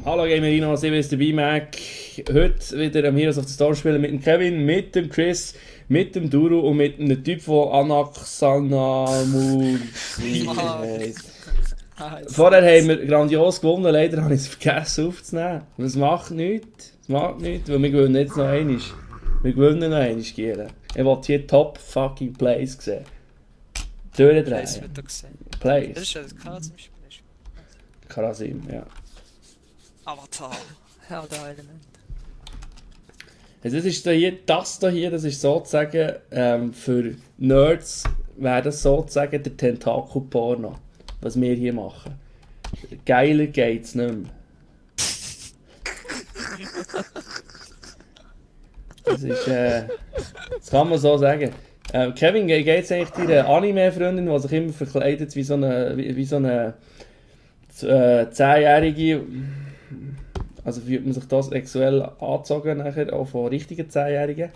Hallo Gamerino, ich bin dabei, Mac. Heute wieder am Heroes of the Storm spielen mit dem Kevin, mit dem Chris, mit dem Duro und mit einem Typ von Anaxanamu. Vorher haben wir grandios gewonnen, leider habe ich es vergessen aufzunehmen. Und es macht nichts, weil wir gewinnen jetzt noch einmal. Wir gewinnen noch einmal, Gieren. Ich wollte hier Top fucking Plays sehen. Türen drehen. Plays wird er gesehen. Plays. Das ist ja das Karte zum Spiel. Karasim, ja. Avatar. Herr der Element. Also das ist hier, das ist sozusagen für Nerds wäre das sozusagen der Tentakel-Porno, was wir hier machen. Geiler geht's nicht mehr. Das ist, das kann man so sagen. Kevin, geht's eigentlich deiner Anime-Freundin, die sich immer verkleidet wie so eine 10-Jährige? Also fühlt man sich das sexuell angezogen nachher auch von richtigen 10-Jährigen?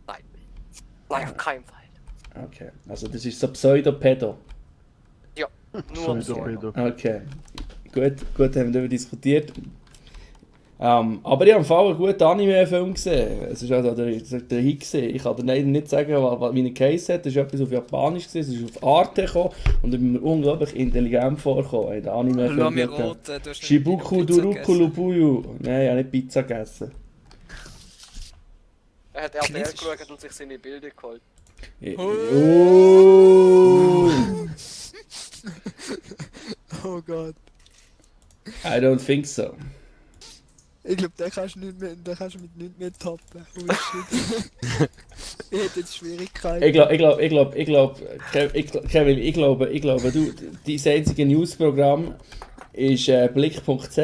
Nein. Nein, auf keinen Fall. Okay, also das ist so Pseudopedo. Ja, nur Pseudopedo. Okay, gut haben wir darüber diskutiert. Aber ich habe im Fall einen guten Anime-Film gesehen. Es ist also der Hit gewesen. Ich kann dir leider nicht sagen, wie er geheißen hat. Es war etwas auf Japanisch, es ist auf Arte gekommen und ich bin mir unglaublich intelligent vorgekommen in den Anime-Film. Shibuku Duruku Lubuyu. Nein, ich habe nicht Pizza gegessen. Er hat RTL geschaut und sich seine Bilder geholt. Oh Gott. I don't think so. Ich glaube, den kannst du mit nichts mehr toppen. Oh shit. Ich hätte jetzt Schwierigkeiten. Kevin, ich glaube, du, dein einzige Newsprogramm ist Blick.ch.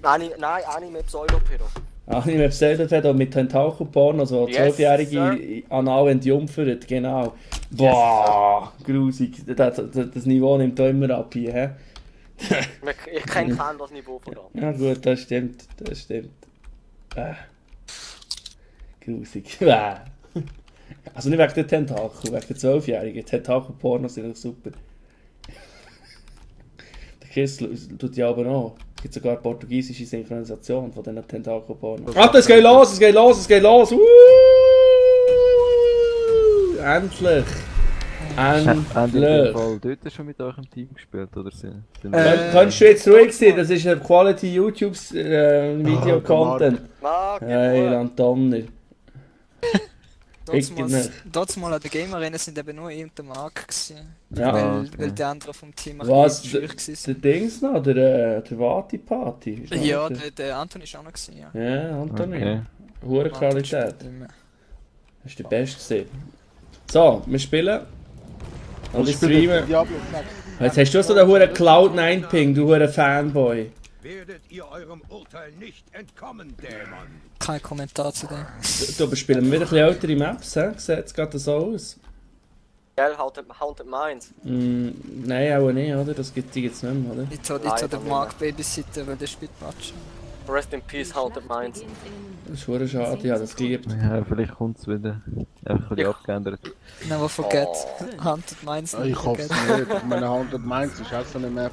Nein, Anime Pseudopedo. Anime Pseudopedo mit Tentakelporn, also Yes, 12-Jährige anal entjumpfert, genau. Boah, grusig. Das Niveau nimmt da immer ab hier, hä? Ich kenne kein anderes Niveau von da. Ja gut, das stimmt. Grusig. Also nicht wegen der Tentakel, wegen der 12-Jährigen. Tentakelpornos sind doch super. Der Chris tut ja aber auch. Es gibt sogar portugiesische Synchronisation von diesen Tentakelpornos. Ah, es geht los! Endlich! Endlich! Dort schon mit eurem Team gespielt, oder sind Kannst du jetzt ruhig sein? Das ist ein Quality YouTube Video-Content. Hey, Antonner. Dort mal an der Gamer-Rennen sind eben nur ich und der Marc gewesen. Ja. Weil die anderen vom Team Was? schwierig Der Dings noch? Der Vati-Party? Ja, der Anton ist auch noch gewesen, ja. Ja, Antoni. Okay. Hohe Qualität. Das war der Beste gewesen. So, wir spielen. Und ich streame. Jetzt hast du so den hohen Cloud9-Ping, du hoher Fanboy. Werdet ihr eurem Urteil nicht entkommen, Dämon? Kein Kommentar zu dem. Du spielen wir wieder ein bisschen ältere Maps, hä? Sieht jetzt gerade so aus? Gell, Haunted Minds. Nein, auch nicht, oder? Das gibt es nicht mehr, oder? Ich habe den Marc babysitten, weil der spielt Match. Rest in Peace, Haunted Minds. Das ist verdammt schade, ich habe das geliebt. Ja, vielleicht kommt es wieder. Einfach ein bisschen abgeändert. Never forget. Haunted Minds. Oh, Ich hoffe es nicht. Ich meine, 100 Mainz ist auch so eine Map.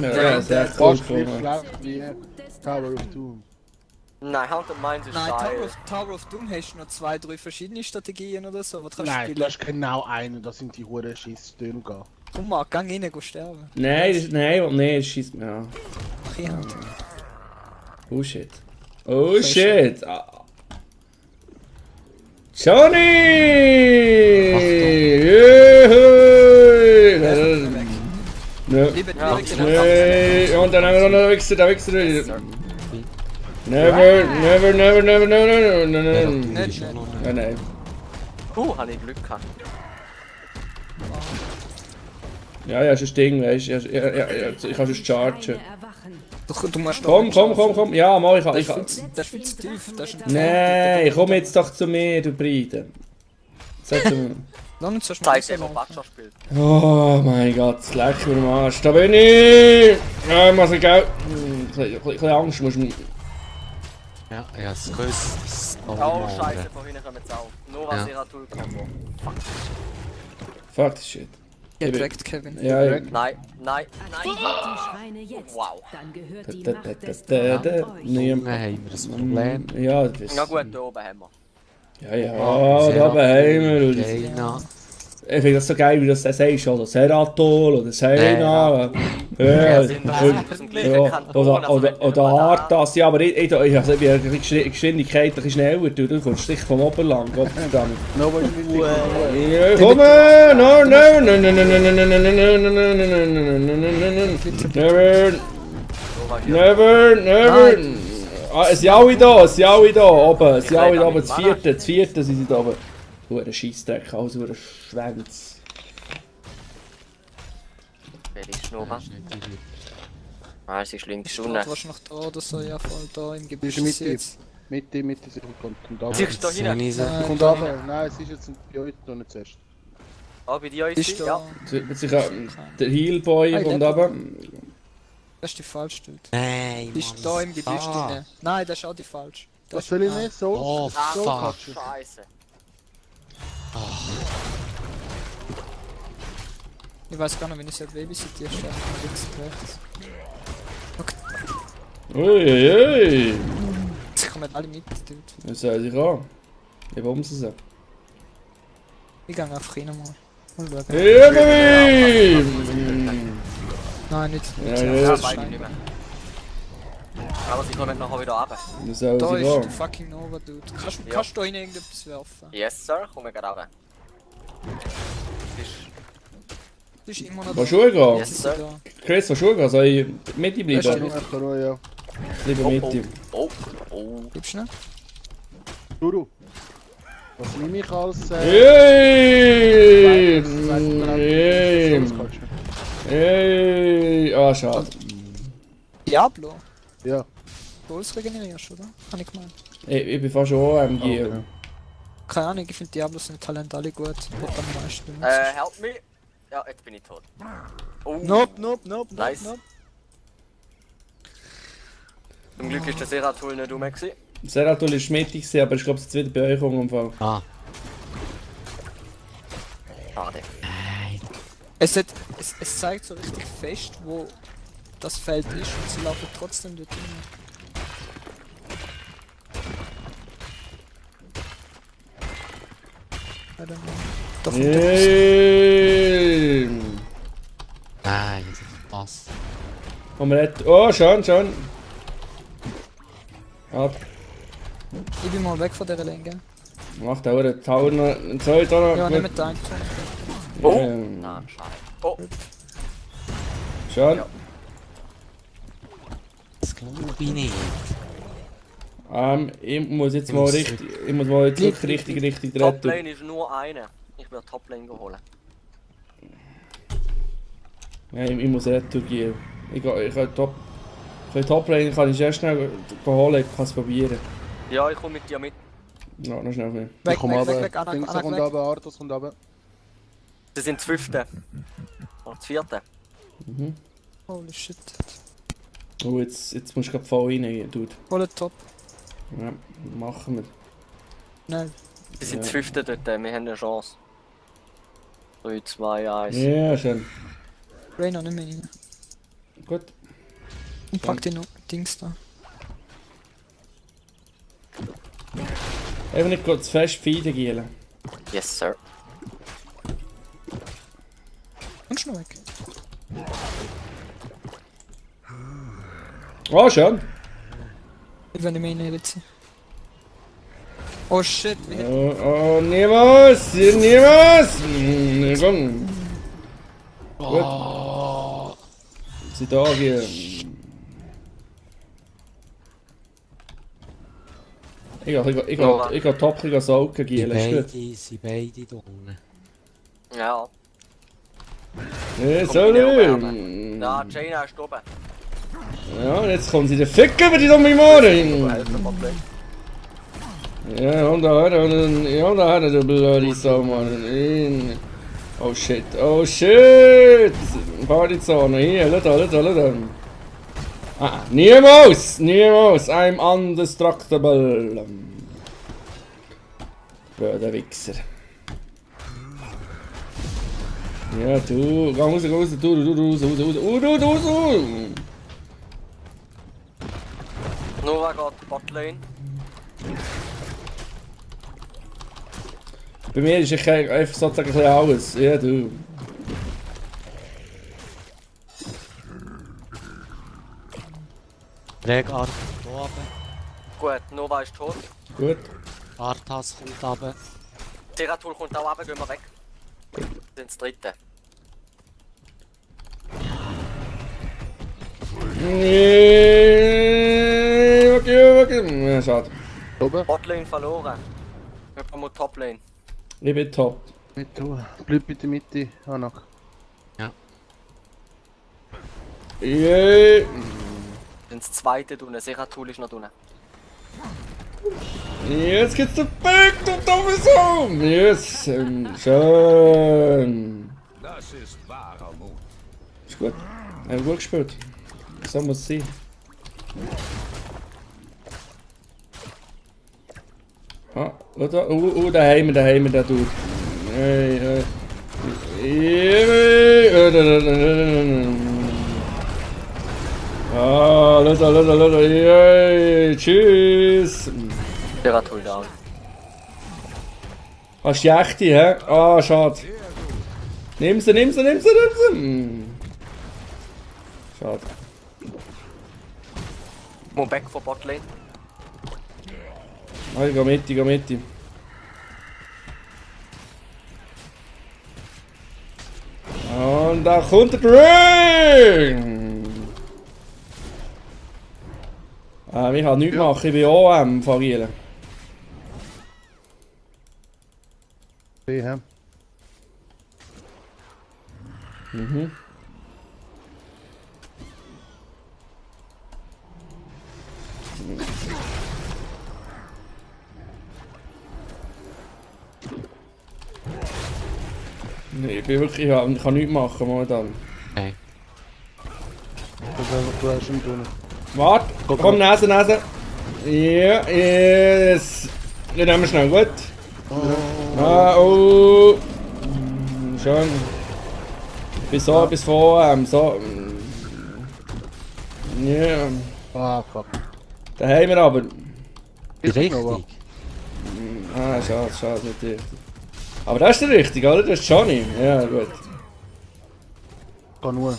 Ja, das ist echt cool Fast gleich gefunden. schlecht wie Tower of Doom. Nein, Haunted Minds ist Nein, geil. Tower of Doom hast du noch 2, 3 verschiedene Strategien oder so, was du kannst Nein, spielen. das ist genau eine, das sind die Huren Schiss-Töne gehen. Komm Marc, geh rein, geh sterben. Nein, schießt mir an. Ach, ich hab Oh shit. Oh shit! Johnny! Lieber Ja, direkt Nee, und dann haben wir noch einen Wichser, der Wichser. Never. Nicht. Nein. Hab ich Glück gehabt. Ja, ist ein Ding, weißt du. Ich kann schon chargen. Du musst Komm. Ja, mal, ich kann. Das ist viel zu tief. Das ist ein Nein, komm jetzt doch zu mir, du Breide. Sag zu mir. Noch nicht so schnell. Zeigt eben, Batscha spielt. Oh mein Gott, das leck mir am Arsch. Da bin ich! Ja, ich muss ein Geld. Ein bisschen Angst musst du. Ja, das größte. Oh, Scheiße, vorhin kommen jetzt auf. Nur was ihr Tool-Kombo. Fuck this shit. Direkt, Kevin. Ja, ja. Nein, nein, nein. Die Schreine jetzt. Wow. Dann gehört Da, die da, Macht da, des da, Drachen da. euch. Niemand- Dann haben wir ein Problem. Ja, das... Na gut, da oben haben wir. Ja, ja, da oben haben wir... und das- Jaina. Ich finde das so geil, wie du das sagst, oder Seratol oder Sena. Ja, sind wir aus dem gleichen Ja, Kanton, also wenn wir oder mal da- Artas, ja, aber ich bin eine Geschwindigkeit ein bisschen schneller, du kommst dich vom Oberland, Gottverdammt. Nobody will Ja, komm, no, no, no, no, no, no, no, no, no, no, no, no, never, never, never. Ah, es sind alle da, oben, es sind alle da oben, das vierte sind sie da oben. Ein Scheissdreck, also ein Schwänz. Wer ist noch was? Ah, es ist links Steht unten. wahrscheinlich da oder so, ja voll da im Gebiet. Ist er mit dir? jetzt. Mitte, sie kommt da. Siehst du da hinten? Sehe ich sie? Nein, Kommt da runter. Nein, es ist jetzt bei euch noch nicht zuerst. Ah, bei dir Ist ist da. ja. Jetzt sich der Healboy kommt runter. Das ist die falsche dort. Nein, Die ist da im Gebüsch Ah. drin. Nein, das ist auch die falsche. Das Was ist- soll ich ah. nicht? So? Oh, Ah, so fuck. Katschen. Scheiße. Ich weiß gar nicht, wenn ich so Babysitter stehe. Links und rechts. Uiuiui. Jetzt kommen alle mit dort. Das soll sich an. Ich bumse sie. Ich gehe einfach rein mal. Mal schauen. Hey, Baby! Nein, nicht. Ja, nicht ja, Ja, das beide Schein. nicht mehr. Aber sie kommen nachher wieder runter. Das soll Da sich ist an. der fucking Nova, Dude. Kannst Ja. kannst du da hinein irgendetwas werfen? Yes, Sir, kommen gerade runter. Ist Du bist immer noch Willst du gehen? Yes, Sie Sir. sind da. Chris, willst du gehen? Soll ich mit dir Weißt du, bleiben? Ich kann Ruhe, ja. Lieber mit dir. Oh, oh. Bleibst du nicht? Duru. Was nehme ich als... Hey! Hey! Hey! Ah, schade. Diablo? Ja. Tools regenerierst du, oder? Habe ich gemeint. Ich bin fast schon OMG. Okay. Keine Ahnung, ich finde Diablos sind Talent alle gut. Wird am meisten benutzt. Help me. Ja, jetzt bin ich tot. Oh. Nope. Nice. Zum Glück ist der Seratul nicht rum gewesen. Seratul war schmittig, aber ich glaube, es ist wieder bei euch umgefallen. Ah, Schade. Es zeigt so richtig fest, wo das Feld ist und sie laufen trotzdem dort hin. I don't know. Doch, Hey! nein, das ist was. Und wir hat... Oh, schön. Ab. ich bin mal weg von dieser Länge. Macht auch einen Tower noch... Soll ich da noch... Ja, gut- nicht mit deinem. Oh. Ähm, Na, schade. Oh, Schön. Ja. Das glaube ich nicht. Ich muss jetzt mal richtig... Ich muss mal jetzt wirklich richtig retten. Toplane ist nur eine. Ich will Toplane holen. Ja, ich muss retten gehen. Ich kann Toplane kann ich sehr schnell holen, ich kann es probieren. Ja, ich komme mit dir mit. Ja, noch schnell mehr. Ich komme Weg, runter. Dings Anak, kommt weg. runter, Arthos kommt runter. Sie sind das 5. Oder das 4. Holy shit. Oh, jetzt musst du gerade voll rein, Dude. Hol top. Ja, machen wir. Nein. Sie sind Ja. das 5. dort, wir haben eine Chance. 3, 2, 1. Ja, schön. Rain noch nicht mehr rein. Gut. Und pack die Dings da. Einfach nicht zu fest feiden gehen. Yes, Sir. Und schnell weg. Oh, schön. Ich will nicht mehr rein jetzt. Oh shit, wie Oh, niemals! Niemals! Komm. Gut. Sie da gehen. Ich gehe top, ich gehe saugen Die gehen. Ist gut. beide sind beide da unten. Ja. Ja, Kommt so nicht nicht. Ja, Jaina ist oben. Ja, und jetzt kommen sie den Ficken über die dumme Morde. Ja, und da hat er der blöde Sau, Mann. Oh shit, Partyzone, hier, schau da. Ah, niemals, I'm undestructible. Blöder Wichser. Ja, du, geh raus, raus. Nova geht Botlane. Bei mir ist ich einfach sozusagen ein bisschen alles. Ja, du. Reg Art kommt oben. Gut, Nova ist tot. Gut. Arthas kommt runter. Zeratul kommt auch runter, gehen wir weg. Wir sind das dritte. Okay. Ja, schade. Oben. Botlane verloren. Wir kommen Toplane. Ich bin top. Mit du. Bleib bitte Mitte, Anak. Yeah. Wir sind das zweite unten. Zeratul ist noch unten. Jetzt geht's der Back, du dumme Sau! Yes, schön. Das ist wahrer Mut. Ist gut. Haben wir gut gespielt. So muss es sein. Ah, oder? Da haben wir, den Dude. Ah, los, tschüss. Zeratul down. Hast du die echte, hä? Ah, schade. Nimm sie. Schade. Muss weg von Botlane. Ah, ich geh mit. Und da kommt der Ring! Ich kann nichts machen, ich bin OM von Gielen. B, hä? Mhm. Nee, ich bin wirklich, ich kann nichts machen momentan. Okay. Du hast ihn tun. Warte, komm, Nase. Ja, yes. Den nehmen wir schnell, gut. Oh. Schön. Bis so, bis vor, so. Ja. Ah, fuck. Da haben wir aber. Richtig. Ah, schade, nicht richtig. Aber das ist der richtige, oder? Das ist Johnny. Ja, gut. Kann nur.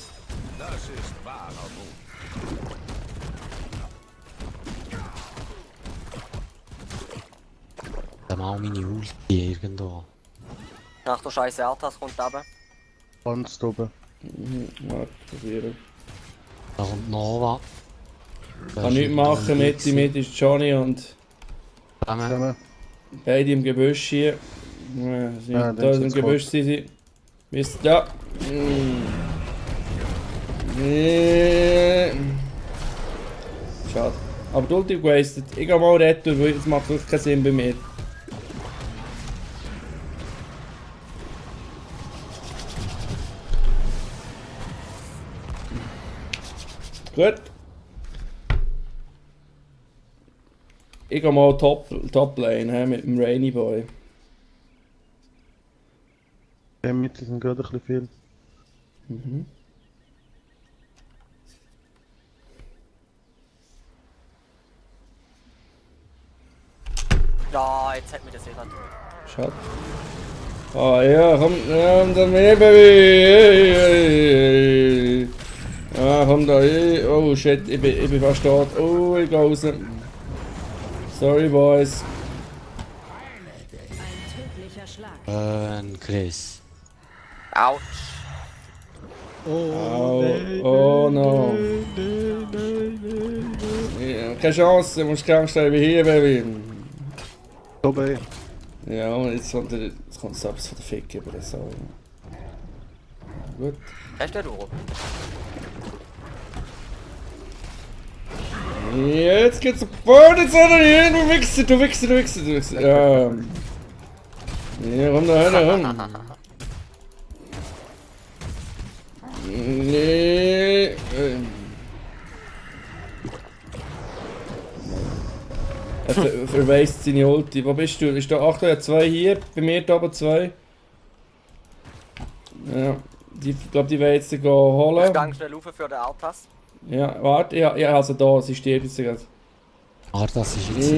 Das ist wahrer Mut. Da mal meine Ulti irgendwo. Nach der Scheiße Arthas kommt runter. Ganz oben. Warte, probieren. Da kommt Nova. Kann nichts machen, mit ist Johnny und Zusammen. beide im Gebüsch hier. Ja, Ja, da dann im sind's Gebüsch sind sie. Wisst da. Schade. Aber du Ulti gewastet. Ich geh mal retour, weil es macht wirklich keinen Sinn bei mir. Gut. Ich geh mal Top Lane mit dem Rainy Boy. Die Mitte sind gerade ein bisschen viel. Mhm. Ja, jetzt hat mir das Zeratul. Schade. Ah ja, komm, dann mehr, Baby. Ah, komm da, oh shit, ich bin fast tot. Oh, ich geh raus. Sorry, Boys. Ein tödlicher Schlag. Chris. Autsch. Oh no. Ja, keine Chance, du musst Angst haben wie hier, Baby. Oben. Ja, und jetzt kommt Subs von der Fick über das auch. Gut. Hast du den Euro? Jetzt geht's sofort ins andere hier, du Wichser. Ja. Ja, komm da hin. Nee. Er verweist seine Ulti. Wo bist du? Ist da 8 oder 2 hier? Bei mir da oben 2. Ja. Ich glaube, die wollen jetzt gehen holen. Ich gehe schnell rauf für den Arthas. Ja, warte, ja, also da, sie stirbt jetzt gerade. Ah, das ist jetzt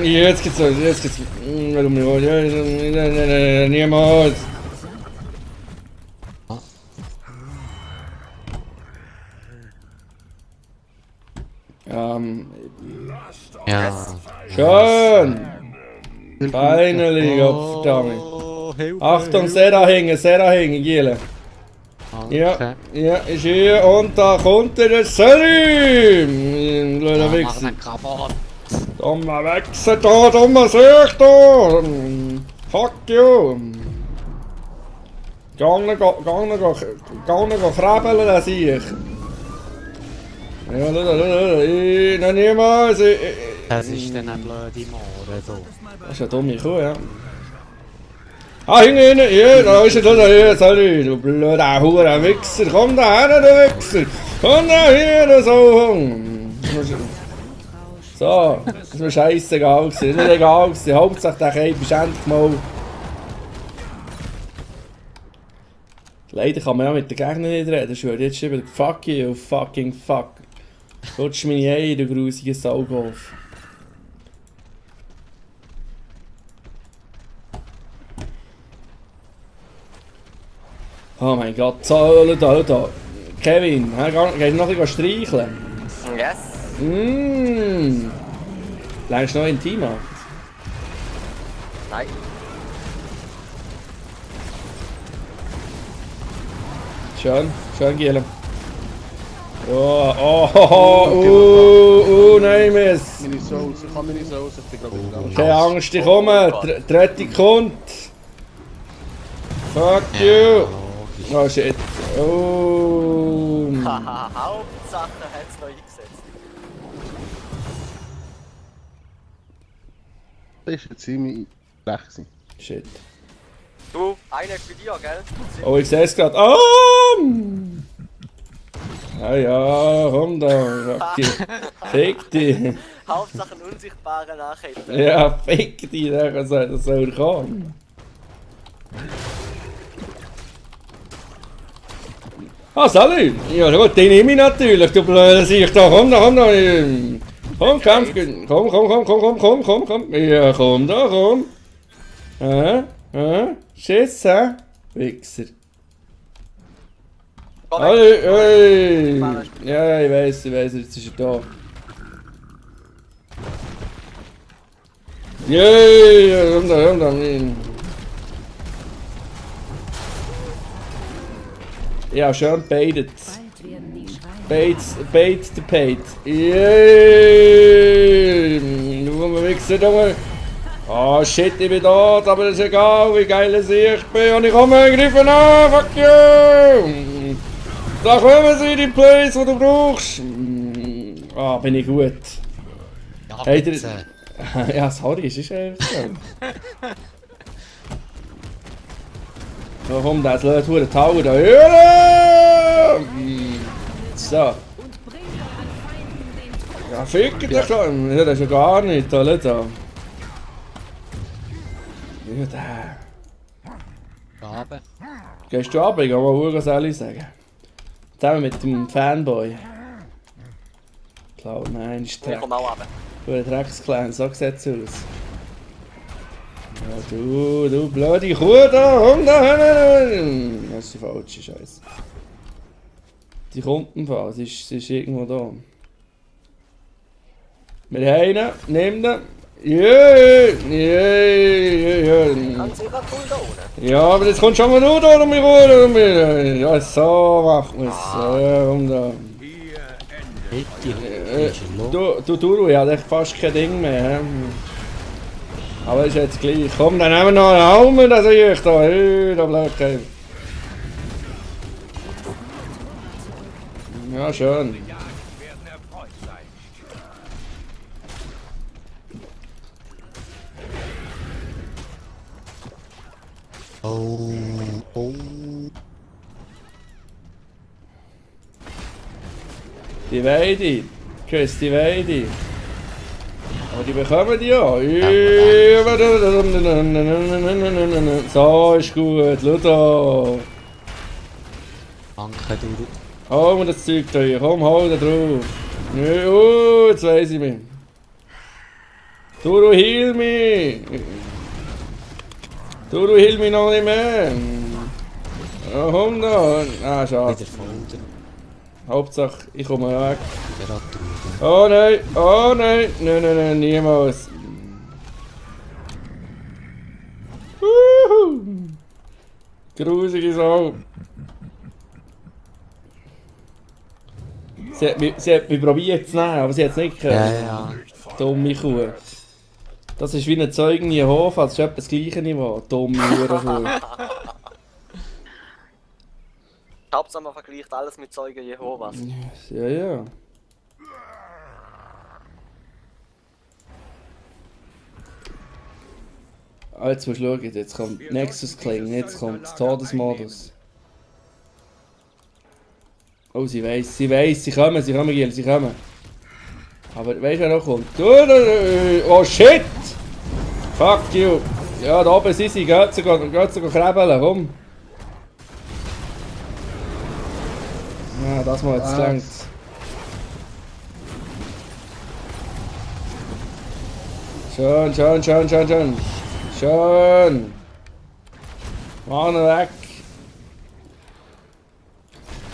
Jetzt geht's los, jetzt geht's. Warum nicht? Niemals! Ja. Schön! Finally, Gottverdammt! Oh, Hilfe, Achtung, Hilfe. Serra hängen, Giele. Ja, Okay. ja, ist hier und da kommt der Selim! Blöder Ja, mach Wichser. einen kaputt. Dummer Wichser da, dummer Sieg da! Fuck you! Gang krabbeln, das sehe ich. Ja, nein, niemals! Das ist dann ein blöde Moore, so. Das ist eine dumme Kuh, ja. Ah, hinten, hier, da ist er, da, hier, sorry, du blöder Huren Wichser, komm da her, du Wichser, komm da hier, du Sohn. So, das ist mir scheissegal gewesen, nicht egal gewesen, Hauptsache der Cape ist endlich mal... Leider kann man ja mit den Gegnern nicht reden, ich würde jetzt schreiben, fuck you, fucking fuck. Rutsch meine Eier, du grusige Saugolf. Oh mein Gott, so, da. Kevin, gehst du noch ein bisschen streicheln? Yes. Lernst du noch intim an? Nein. Schön, Giele. Nein, Miss. Meine Sauce, ich kann meine Sauce, ich bin glaube ich ganz Keine Angst, ich komme, die Rettung kommt. Fuck you. Oh shit. Oh. Haha, Hauptsache hat's noch eingesetzt. Das ist jetzt ziemlich schlecht gewesen. Shit. Du, einer ist bei dir, gell? Oh, ich sehe es gerade. Ah! Ja, komm da. Fick dich. Hauptsache einen unsichtbaren Nachhält. Ja, fick dich, das soll kommen. Ah, salut! Ja gut, den nehme ich natürlich, du blöder Sieg da, komm da. Komm, kämpf, komm. Ja, komm da, komm. Schiss, hä? Wichser. Hey! Ja, ich weiß, jetzt ist er da. Yay! Komm da. Ja, schön baitet. Bait the bait. Yay! Du Wichser, Junge. Oh shit, ich bin dort, aber das ist egal, wie geil ich bin und ich komme gegriffen an, fuck you! Da kommen sie, die Plays, die du brauchst! Ah, bin ich gut. Ja, Hey, bitte. Ja, sorry, es ist einfach so. So, komm, das lädt hure Tower da. So. Ja, fick dich doch. Ja, das ist ja gar nicht, da. Ja, da. Gabe. Gehst du runter? Ich kann mal Hugo Sally sagen. Zusammen mit dem Fanboy. Klar, nein, ist Ich Dreck. komme auch runter. Ein Drecksklein, so sieht's aus. Ja, du blöde Kuh da, komm da hin! Das ist die falsche Scheiße. Die kommt im Fall, sie ist irgendwo da. Wir haben ihn, nimm ihn. Yeah. Kann sie gerade cool da unten? Ja, aber jetzt kommt schon mal du da um mich rum. Ja, so macht man es. Ja, komm da. Bitte, Du, ich habe echt fast kein Ding mehr. He? Aber ist jetzt gleich. Komm, dann nehmen wir noch einen Helm, da sehe ich da. Hey, da bleibt kein. Ja, schön. Die werden erfreut sein. Oh. Die Weide. Chris, die Weide. Aber die bekommen die ja. So ist gut, schau da. Danke, du. Hol mir das Zeug da, komm, hol da drauf. Jetzt weiss ich mich. Du heal mich. Du heal mich noch nicht mehr. Oh, komm da. Ah, schade. Wieder Folter. Hauptsache, ich komme weg. Wieder an die Oh nein, oh nein, nein, niemals. Grusige Sau. Sie hat mich probiert zu nehmen, aber sie hat es nicht Ja, können. ja. Dumme Kuh. Das ist wie ein Zeugen Jehovas, das ist etwa das gleiche Niveau. Dumme Hurenkuh. Hauptsache man vergleicht alles mit Zeugen Jehovas. Ja, ja. Jetzt musst du schauen, jetzt kommt Nexus Kling, jetzt kommt Todesmodus. Oh, sie weiss, sie kommen, Giel, sie kommen. Aber weißt du, wer noch kommt? Oh shit! Fuck you! Ja, da oben sind sie, geht sie krebeln, komm! Ja, das mal jetzt gelangt. Schön! Schön! Mach ihn weg!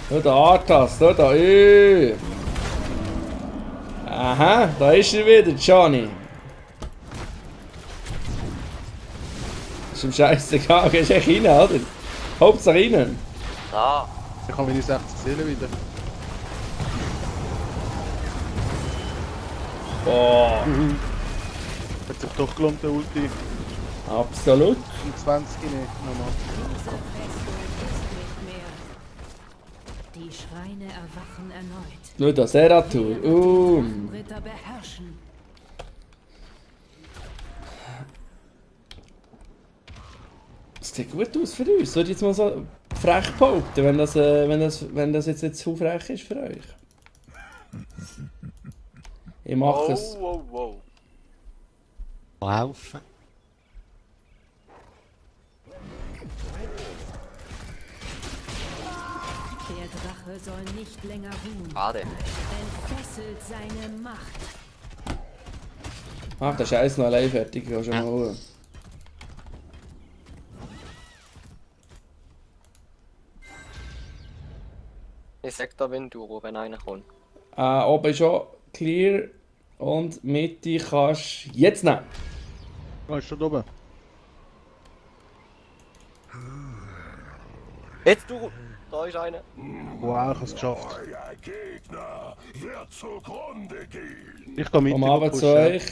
Da der Arthas, da. Aha, da ist er wieder, Johnny. Ist ihm scheißegal, gehst echt rein, oder? Hauptsache rein. Ah, Ich habe meine 60 Seelen wieder. Boah, Hat sich doch gelohnt, der Ulti. absolut. Um 20 nicht nochmal. Die Schreine erwachen erneut. Schau da, Seratul. Ritter beherrschen. Das sieht gut aus für uns. Würde ich jetzt mal so frech behaupten, wenn das jetzt nicht zu frech ist für euch. Ich mache es. wow. Laufen. Der Drache soll nicht länger ruhen. Schade. Entfesselt seine Macht. Ach, der Scheiß noch allein fertig. Ich kann schon mal holen. Ich sag da Venturo, wenn einer kommt. Oben ist schon clear. Und Mitte kannst du jetzt nehmen. Ah, ist schon oben. Jetzt du! Da ist einer. Wow, ich habe es geschafft. Euer Gegner wird zugrunde gehen. Ich gehe mit. Komm runter zu euch.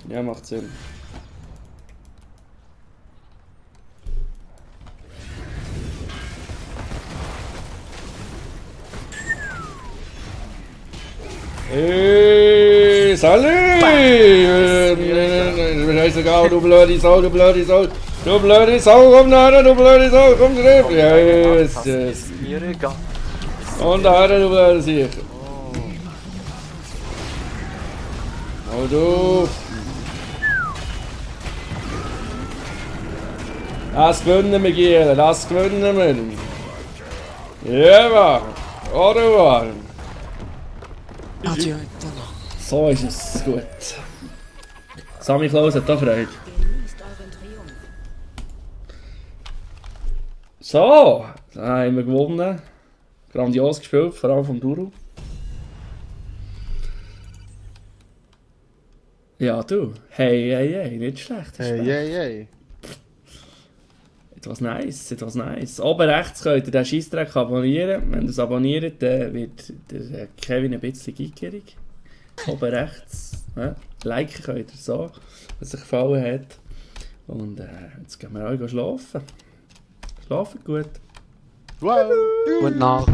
Ja, macht Sinn. Hey, salut! Scheißegal, du blöde Sau, du blöde Sau! Du blöde Sau, komm da her, du blöde Sau, komm zurück! Yes, yes. Mir egal. Und da her, du blöde Sieg! Oh du! Das gewinnen wir, Giel, das gewinnen wir! Ja, oder war? Adieu, So ist es gut. Sammy Klaus hat da Freude. Genießt euren Triumph. So, da haben wir gewonnen. Grandios gespielt, vor allem vom Duro. Ja, du. Hey, nicht schlecht. Hey, hey. Etwas nice. Oben rechts könnt ihr den Scheissdreck abonnieren. Wenn ihr es abonniert, dann wird der Kevin ein bisschen gickerig. Oben rechts. Ja. Liken könnt ihr so, wenn es euch gefallen hat. Und jetzt gehen wir alle schlafen. Schlafen gut. Wow. Gute Nacht.